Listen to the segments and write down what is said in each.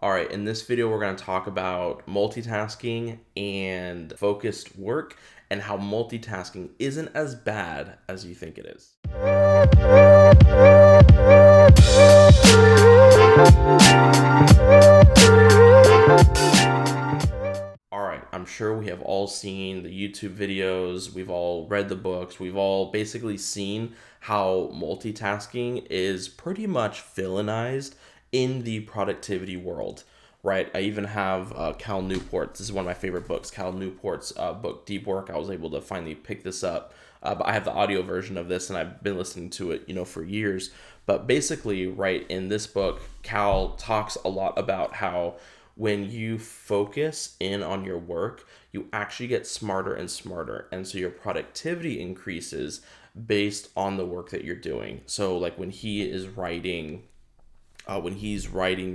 All right, in this video, we're going to talk about multitasking and focused work and how multitasking isn't as bad as you think it is. All right, I'm sure we have all seen the YouTube videos, we've all read the books, we've all basically seen how multitasking is pretty much villainized in the productivity world, right? I even have Cal Newport. This is one of my favorite books, Cal Newport's book, Deep Work. I was able to finally pick this up, but I have the audio version of this and I've been listening to it, for years. But basically, right, in this book, Cal talks a lot about how when you focus in on your work, you actually get smarter and smarter. And so your productivity increases based on the work that you're doing. So like when he's writing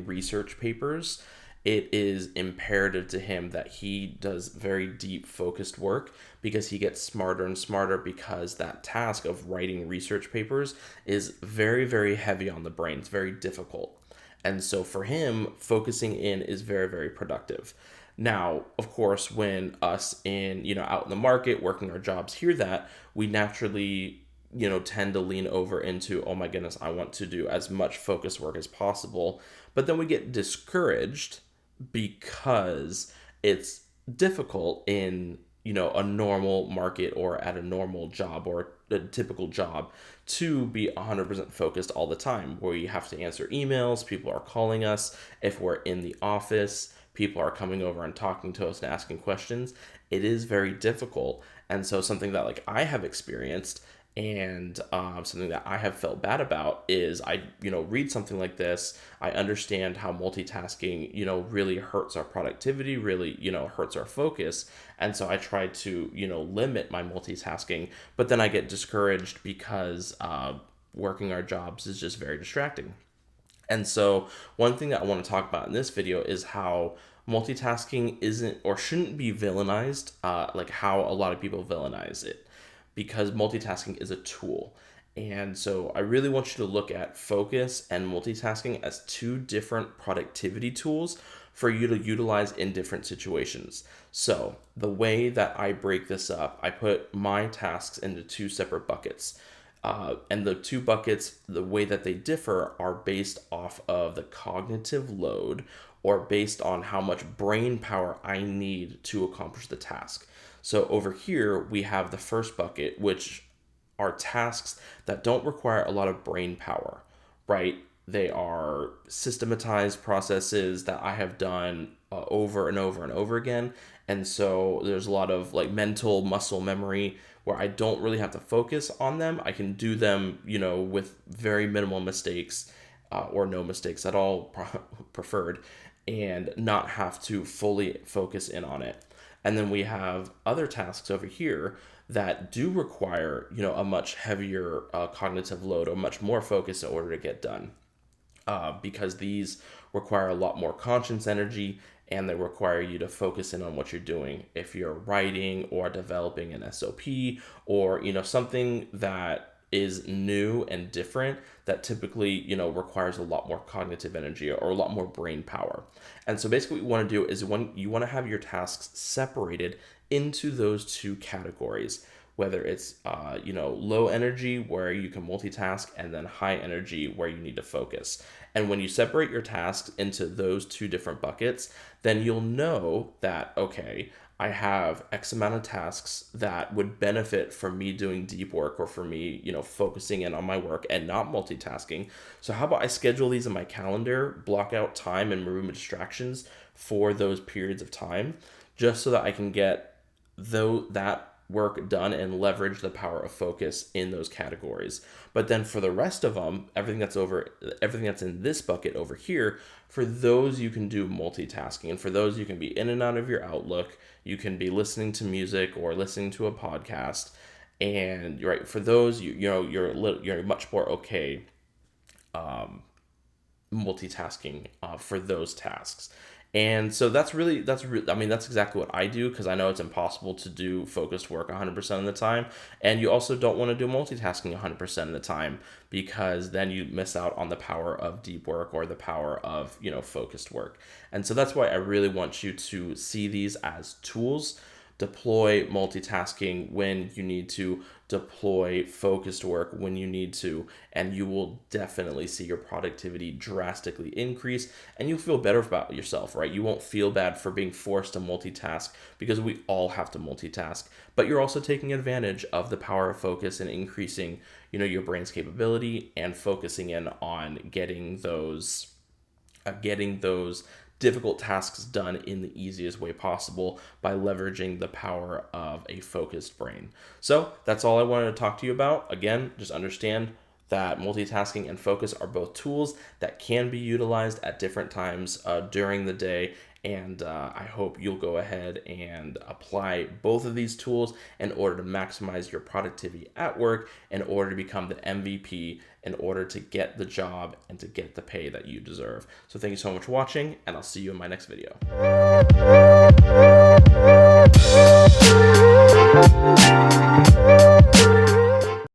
research papers, it is imperative to him that he does very deep focused work because he gets smarter and smarter, because that task of writing research papers is very, very heavy on the brain. It's very difficult. And so for him, focusing in is very, very productive. Now, of course, when us out in the market working our jobs hear that, we naturally, tend to lean over into, oh my goodness, I want to do as much focus work as possible. But then we get discouraged because it's difficult in a normal market or at a normal job or a typical job to be 100% focused all the time, where you have to answer emails, people are calling us. If we're in the office, people are coming over and talking to us and asking questions. It is very difficult. And so something that like I have experienced and something that I have felt bad about is I read something like this. I understand how multitasking, really hurts our productivity, really, hurts our focus. And so I try to, limit my multitasking, but then I get discouraged because working our jobs is just very distracting. And so one thing that I want to talk about in this video is how multitasking isn't or shouldn't be villainized, like how a lot of people villainize it, because multitasking is a tool. And so I really want you to look at focus and multitasking as two different productivity tools for you to utilize in different situations. So the way that I break this up, I put my tasks into two separate buckets. And the two buckets, the way that they differ are based off of the cognitive load or based on how much brain power I need to accomplish the task. So over here, we have the first bucket, which are tasks that don't require a lot of brain power, right? They are systematized processes that I have done over and over and over again. And so there's a lot of like mental muscle memory where I don't really have to focus on them. I can do them, with very minimal mistakes or no mistakes at all, preferred, and not have to fully focus in on it. And then we have other tasks over here that do require, a much heavier cognitive load or much more focus in order to get done. Because these require a lot more conscious energy and they require you to focus in on what you're doing. If you're writing or developing an SOP or, something that is new and different that typically, requires a lot more cognitive energy or a lot more brain power. And so basically what you want to do is when you want to have your tasks separated into those two categories, whether it's, low energy where you can multitask and then high energy where you need to focus. And when you separate your tasks into those two different buckets, then you'll know that, okay, I have X amount of tasks that would benefit from me doing deep work or for me, focusing in on my work and not multitasking. So how about I schedule these in my calendar, block out time and remove distractions for those periods of time, just so that I can get that work done and leverage the power of focus in those categories. But then for the rest of them, everything that's in this bucket over here, for those you can do multitasking, and for those you can be in and out of your Outlook, you can be listening to music or listening to a podcast, and right, for those you're much more okay multitasking for those tasks. And so I mean, that's exactly what I do, because I know it's impossible to do focused work 100% of the time. And you also don't want to do multitasking 100% of the time, because then you miss out on the power of deep work or the power of, focused work. And so that's why I really want you to see these as tools. Deploy multitasking when you need to, deploy focused work when you need to, and you will definitely see your productivity drastically increase, and you'll feel better about yourself, right? You won't feel bad for being forced to multitask, because we all have to multitask, but you're also taking advantage of the power of focus and increasing, your brain's capability, and focusing in on getting those difficult tasks done in the easiest way possible by leveraging the power of a focused brain. So that's all I wanted to talk to you about. Again, just understand that multitasking and focus are both tools that can be utilized at different times during the day. And I hope you'll go ahead and apply both of these tools in order to maximize your productivity at work, in order to become the MVP, in order to get the job and to get the pay that you deserve. So thank you so much for watching, and I'll see you in my next video.